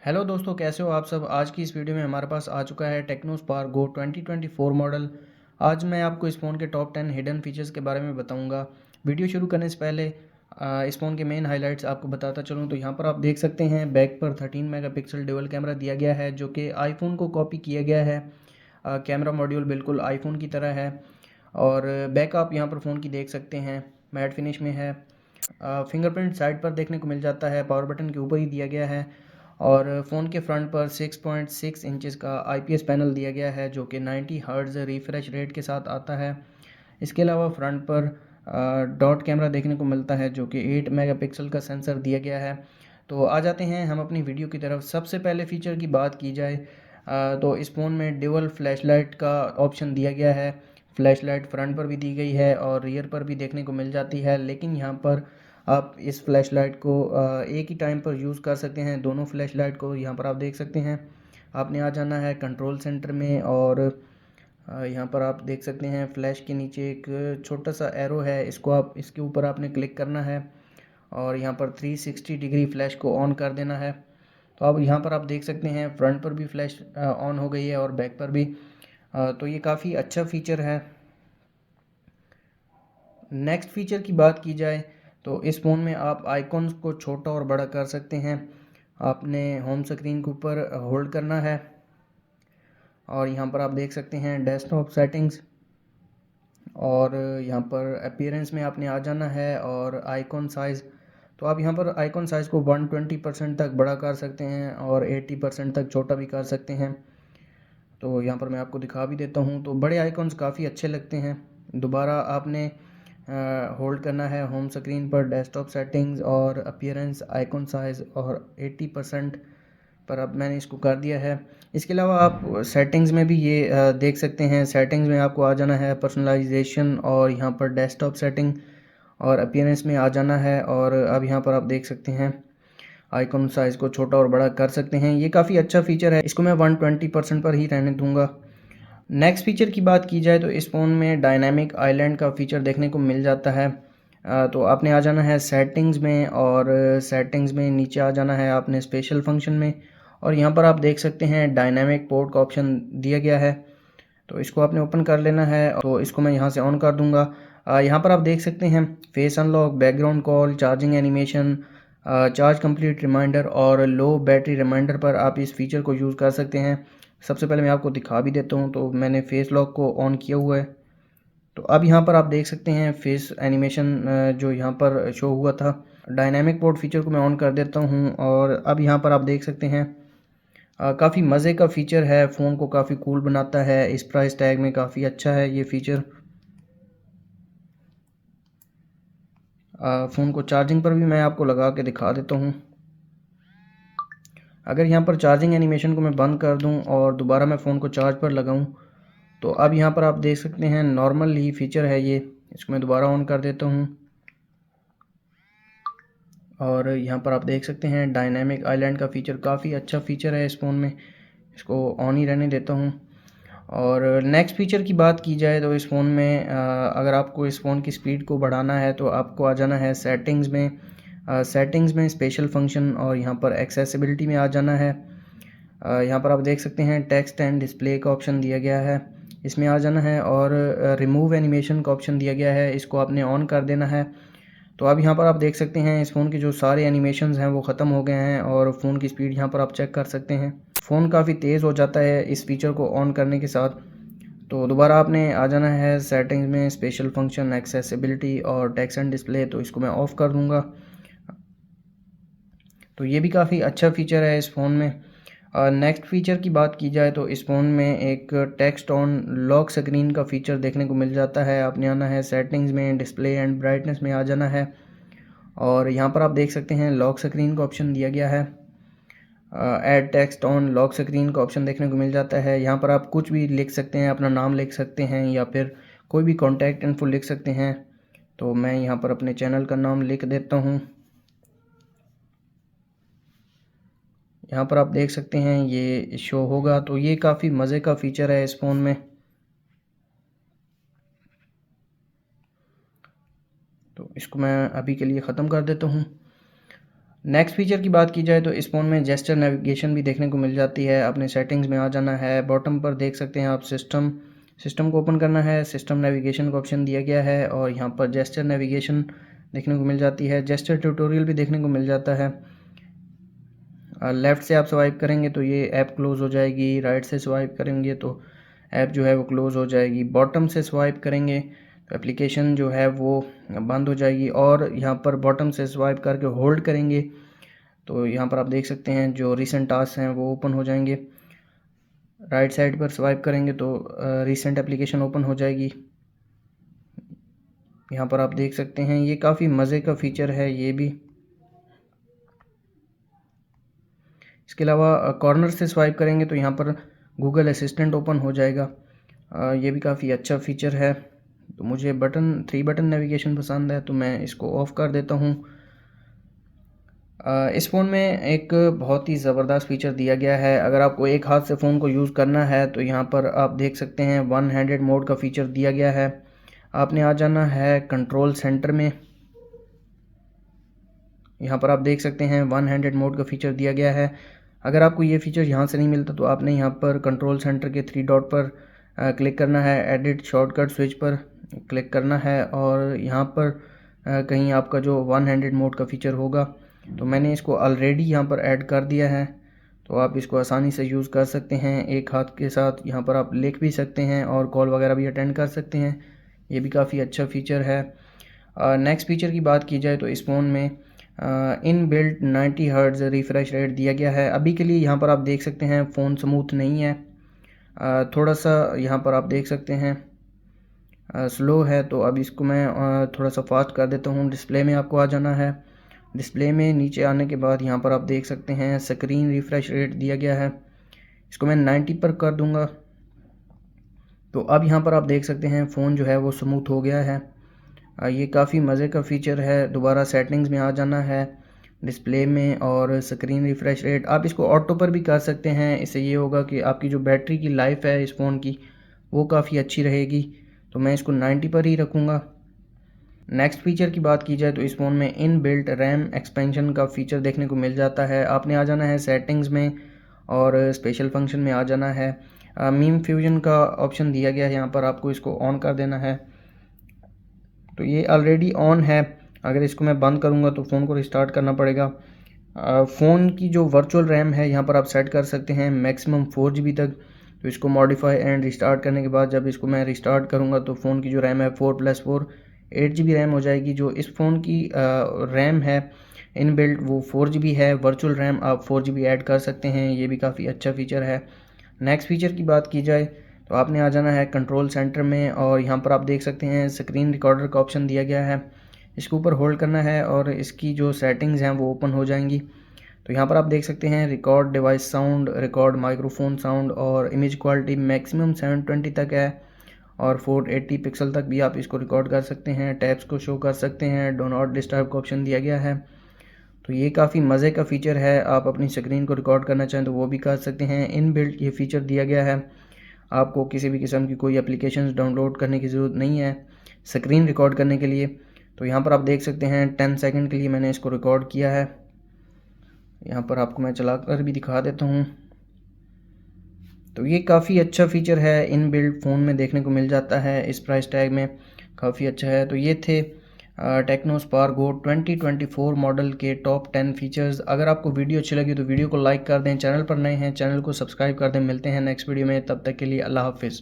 Hello दोस्तों, कैसे हो आप सब। आज की इस वीडियो में हमारे पास आ चुका है टेक्नो स्पार्क गो 2024 मॉडल। आज मैं आपको इस फ़ोन के टॉप 10 हिडन फीचर्स के बारे में बताऊंगा। वीडियो शुरू करने से पहले इस फ़ोन के मेन हाइलाइट्स आपको बताता चलूं तो यहाँ पर आप देख सकते हैं बैक पर 13 मेगापिक्सल डुअल कैमरा दिया गया है, जो कि आईफोन को कॉपी किया गया है। कैमरा मॉड्यूल बिल्कुल आईफोन की तरह है। और बैक आप यहाँ पर फ़ोन की देख सकते हैं, मैट फिनिश में है। फिंगरप्रिंट साइड पर देखने को मिल जाता है, पावर बटन के ऊपर ही दिया गया है। और फ़ोन के फ्रंट पर 6.6 इंचज़ का आईपीएस पैनल दिया गया है, जो कि 90 हर्ट्ज़ रिफ्रेश रेट के साथ आता है। इसके अलावा फ्रंट पर डॉट कैमरा देखने को मिलता है, जो कि 8 मेगापिक्सल का सेंसर दिया गया है। तो आ जाते हैं हम अपनी वीडियो की तरफ। सबसे पहले फ़ीचर की बात की जाए तो इस फ़ोन में ड्यूअल फ्लैशलाइट का ऑप्शन दिया गया है। फ्लैशलाइट फ्रंट पर भी दी गई है और रियर पर भी देखने को मिल जाती है, लेकिन यहाँ पर आप इस फ्लैशलाइट को एक ही टाइम पर यूज़ कर सकते हैं। दोनों फ्लैशलाइट को यहाँ पर आप देख सकते हैं। आपने आ जाना है कंट्रोल सेंटर में और यहाँ पर आप देख सकते हैं फ्लैश के नीचे एक छोटा सा एरो है, इसको आप इसके ऊपर आपने क्लिक करना है और यहाँ पर 360 डिग्री फ्लैश को ऑन कर देना है। तो अब यहाँ पर आप देख सकते हैं फ्रंट पर भी फ्लैश ऑन हो गई है और बैक पर भी। तो ये काफ़ी अच्छा फीचर है। नेक्स्ट फीचर की बात की जाए तो इस फ़ोन में आप आइकॉन्स को छोटा और बड़ा कर सकते हैं। आपने होम स्क्रीन के ऊपर होल्ड करना है और यहाँ पर आप देख सकते हैं डेस्कटॉप सेटिंग्स। और यहाँ पर अपीयरेंस में आपने आ जाना है और आइकॉन साइज़। तो आप यहाँ पर आइकॉन साइज़ को 120% तक बड़ा कर सकते हैं और 80% तक छोटा भी कर सकते हैं। तो यहाँ पर मैं आपको दिखा भी देता हूँ। तो बड़े आइकॉन्स काफ़ी अच्छे लगते हैं। दोबारा आपने होल्ड करना है होम स्क्रीन पर डेस्कटॉप सेटिंग्स और अपीयरेंस, आइकॉन साइज़ और 80% पर अब मैंने इसको कर दिया है। इसके अलावा आप सेटिंग्स में भी ये देख सकते हैं। सेटिंग्स में आपको आ जाना है पर्सनलाइजेशन और यहाँ पर डेस्कटॉप सेटिंग और अपीयरेंस में आ जाना है। और अब यहाँ पर आप देख सकते हैं आइकॉन साइज़ को छोटा और बड़ा कर सकते हैं। ये काफ़ी अच्छा फीचर है, इसको मैं 120% पर ही रहने दूंगा। नेक्स्ट फीचर की बात की जाए तो इस फ़ोन में डायनामिक आइलैंड का फीचर देखने को मिल जाता है। तो आपने आ जाना है सेटिंग्स में और सेटिंग्स में नीचे आ जाना है आपने स्पेशल फंक्शन में। और यहाँ पर आप देख सकते हैं डायनामिक पोर्ट का ऑप्शन दिया गया है, तो इसको आपने ओपन कर लेना है। तो इसको मैं यहाँ से ऑन कर दूँगा। यहाँ पर आप देख सकते हैं face unlock, background call, charging animation, charge complete reminder और लो बैटरी रिमाइंडर पर आप इस फीचर को यूज़ कर सकते हैं। सबसे पहले मैं आपको दिखा भी देता हूँ। तो मैंने फेस लॉक को ऑन किया हुआ है। तो अब यहाँ पर आप देख सकते हैं फेस एनिमेशन जो यहाँ पर शो हुआ था। डायनामिक पोर्ट फीचर को मैं ऑन कर देता हूँ और अब यहाँ पर आप देख सकते हैं काफ़ी मज़े का फ़ीचर है, फ़ोन को काफ़ी कूल बनाता है। इस प्राइस टैग में काफ़ी अच्छा है ये फ़ीचर। फ़ोन को चार्जिंग पर भी मैं आपको लगा के दिखा देता हूँ। अगर यहाँ पर चार्जिंग एनिमेशन को मैं बंद कर दूँ और दोबारा मैं फ़ोन को चार्ज पर लगाऊँ तो अब यहाँ पर आप देख सकते हैं नॉर्मल ही फीचर है ये। इसको मैं दोबारा ऑन कर देता हूँ और यहाँ पर आप देख सकते हैं डायनामिक आइलैंड का फ़ीचर काफ़ी अच्छा फ़ीचर है इस फ़ोन में। इसको ऑन ही रहने देता हूँ। और नेक्स्ट फ़ीचर की बात की जाए तो इस फ़ोन में अगर आपको इस फ़ोन की स्पीड को बढ़ाना है तो आपको आ जाना है सेटिंग्स में। सेटिंग्स में स्पेशल फंक्शन और यहाँ पर एक्सेसिबिलिटी में आ जाना है। यहाँ पर आप देख सकते हैं टेक्स्ट एंड डिस्प्ले का ऑप्शन दिया गया है, इसमें आ जाना है। और रिमूव एनिमेशन का ऑप्शन दिया गया है, इसको आपने ऑन कर देना है। तो अब यहाँ पर आप देख सकते हैं इस फ़ोन के जो सारे एनिमेशंस हैं वो ख़त्म हो गए हैं और फ़ोन की स्पीड यहाँ पर आप चेक कर सकते हैं। फ़ोन काफ़ी तेज़ हो जाता है इस फीचर को ऑन करने के साथ। तो दोबारा आपने आ जाना है सेटिंग्स में, स्पेशल फंक्शन, एक्सेसिबिलिटी और टेक्स्ट एंड डिस्प्ले। तो इसको मैं ऑफ़ कर दूँगा। तो ये भी काफ़ी अच्छा फ़ीचर है इस फ़ोन में। नेक्स्ट फ़ीचर की बात की जाए तो इस फ़ोन में एक टेक्स्ट ऑन लॉक स्क्रीन का फ़ीचर देखने को मिल जाता है। आपने आना है सेटिंग्स में, डिस्प्ले एंड ब्राइटनेस में आ जाना है और यहाँ पर आप देख सकते हैं लॉक स्क्रीन का ऑप्शन दिया गया है। Add text on lock screen का ऑप्शन देखने को मिल जाता है। यहाँ पर आप कुछ भी लिख सकते हैं, अपना नाम लिख सकते हैं या फिर कोई भी कॉन्टैक्ट इन्फो लिख सकते हैं। तो मैं यहाँ पर अपने चैनल का नाम लिख देता हूँ। यहाँ पर आप देख सकते हैं ये शो होगा। तो ये काफ़ी मज़े का फ़ीचर है इस फ़ोन में। तो इसको मैं अभी के लिए ख़त्म कर देता हूँ। नेक्स्ट फीचर की बात की जाए तो इस फ़ोन में जेस्चर नेविगेशन भी देखने को मिल जाती है। अपने सेटिंग्स में आ जाना है, बॉटम पर देख सकते हैं आप सिस्टम को ओपन करना है, सिस्टम नेविगेशन का ऑप्शन दिया गया है और यहाँ पर जेस्चर नेविगेशन देखने को मिल जाती है। जेस्चर ट्यूटोरियल भी देखने को मिल जाता है। लेफ़्ट से आप स्वाइप करेंगे तो ये ऐप क्लोज़ हो जाएगी, राइट से स्वाइप करेंगे तो ऐप जो है वो क्लोज़ हो जाएगी, बॉटम से स्वाइप करेंगे तो एप्लीकेशन जो है वो बंद हो जाएगी और यहाँ पर बॉटम से स्वाइप करके होल्ड करेंगे तो यहाँ पर आप देख सकते हैं जो रीसेंट टास्क हैं वो ओपन हो जाएंगे। राइट साइड पर स्वाइप करेंगे तो रीसेंट एप्लीकेशन ओपन हो जाएगी। यहाँ पर आप देख सकते हैं ये काफ़ी मज़े का फ़ीचर है ये भी। इसके अलावा कॉर्नर से स्वाइप करेंगे तो यहाँ पर गूगल असिस्टेंट ओपन हो जाएगा। ये भी काफ़ी अच्छा फ़ीचर है। तो मुझे 3 बटन नेविगेशन पसंद है तो मैं इसको ऑफ़ कर देता हूँ। इस फ़ोन में एक बहुत ही ज़बरदस्त फ़ीचर दिया गया है। अगर आपको एक हाथ से फ़ोन को यूज़ करना है तो यहाँ पर आप देख सकते हैं वन हैंडेड मोड का फ़ीचर दिया गया है। आपने आ जाना है कंट्रोल सेंटर में। यहाँ पर आप देख सकते हैं वन हैंडेड मोड का फ़ीचर दिया गया है। अगर आपको ये फ़ीचर यहाँ से नहीं मिलता तो आपने यहाँ पर कंट्रोल सेंटर के 3 डॉट पर क्लिक करना है, एडिट शॉर्टकट स्विच पर क्लिक करना है और यहाँ पर कहीं आपका जो वन हैंडेड मोड का फ़ीचर होगा तो मैंने इसको ऑलरेडी यहाँ पर ऐड कर दिया है तो आप इसको आसानी से यूज़ कर सकते हैं। एक हाथ के साथ यहाँ पर आप लिख भी सकते हैं और कॉल वगैरह भी अटेंड कर सकते हैं। ये भी काफ़ी अच्छा फ़ीचर है। नेक्स्ट फ़ीचर की बात की जाए तो इस फ़ोन में in built 90 hertz refresh rate दिया गया है। अभी के लिए यहाँ पर आप देख सकते हैं फ़ोन स्मूथ नहीं है, थोड़ा सा यहाँ पर आप देख सकते हैं स्लो है। तो अब इसको मैं थोड़ा सा फास्ट कर देता हूँ। डिस्प्ले में आपको आ जाना है। डिस्प्ले में नीचे आने के बाद यहाँ पर आप देख सकते हैं स्क्रीन रिफ़्रेश रेट दिया गया है। इसको मैं 90 पर कर दूँगा तो अब यहाँ पर आप देख सकते हैं फ़ोन जो है वो स्मूथ हो गया है। ये काफ़ी मज़े का फ़ीचर है। दोबारा सेटिंग्स में आ जाना है, डिस्प्ले में और स्क्रीन रिफ़्रेश रेट आप इसको ऑटो पर भी कर सकते हैं। इससे ये होगा कि आपकी जो बैटरी की लाइफ है इस फ़ोन की वो काफ़ी अच्छी रहेगी। तो मैं इसको 90 पर ही रखूँगा। नेक्स्ट फ़ीचर की बात की जाए तो इस फ़ोन में इन बिल्ट रैम एक्सपेंशन का फ़ीचर देखने को मिल जाता है। आपने आ जाना है सेटिंग्स में और स्पेशल फंक्शन में आ जाना है। मीम फ्यूजन का ऑप्शन दिया गया है, यहाँ पर आपको इसको ऑन कर देना है। तो ये ऑलरेडी ऑन है। अगर इसको मैं बंद करूँगा तो फ़ोन को रिस्टार्ट करना पड़ेगा। फ़ोन की जो वर्चुअल रैम है यहाँ पर आप सेट कर सकते हैं मैक्सिमम 4 GB तक। तो इसको मॉडिफाई एंड रिस्टार्ट करने के बाद जब इसको मैं रिस्टार्ट करूँगा तो फ़ोन की जो रैम है 4+4 8 GB रैम हो जाएगी। जो इस फ़ोन की रैम है इन बिल्ट वो 4 GB है। वर्चुअल रैम आप 4 GB ऐड कर सकते हैं। ये भी काफ़ी अच्छा फ़ीचर है। नेक्स्ट फ़ीचर की बात की जाए तो आपने आ जाना है कंट्रोल सेंटर में और यहाँ पर आप देख सकते हैं स्क्रीन रिकॉर्डर का ऑप्शन दिया गया है। इसके ऊपर होल्ड करना है और इसकी जो सेटिंग्स हैं वो ओपन हो जाएंगी। तो यहाँ पर आप देख सकते हैं record device sound, record microphone sound और इमेज क्वालिटी मैक्सिमम 720 तक है और 480 पिक्सल तक भी आप इसको रिकॉर्ड कर सकते हैं। टैब्स को शो कर सकते हैं। डो नॉट डिस्टर्ब का ऑप्शन दिया गया है। तो ये काफ़ी मज़े का फ़ीचर है। आप अपनी स्क्रीन को रिकॉर्ड करना चाहें तो वो भी कर सकते हैं। इन बिल्ट ये फ़ीचर दिया गया है। आपको किसी भी किस्म की कोई एप्लीकेशंस डाउनलोड करने की ज़रूरत नहीं है स्क्रीन रिकॉर्ड करने के लिए। तो यहाँ पर आप देख सकते हैं 10 सेकंड के लिए मैंने इसको रिकॉर्ड किया है। यहाँ पर आपको मैं चला कर भी दिखा देता हूँ। तो ये काफ़ी अच्छा फ़ीचर है, इन बिल्ड फ़ोन में देखने को मिल जाता है इस प्राइस टैग में, काफ़ी अच्छा है। तो ये थे टेक्नो स्पार्क गो 2024 मॉडल के टॉप 10 फीचर्स। अगर आपको वीडियो अच्छी लगी तो वीडियो को लाइक कर दें। चैनल पर नए हैं चैनल को सब्सक्राइब कर दें। मिलते हैं नेक्स्ट वीडियो में, तब तक के लिए अल्लाह हाफिज़।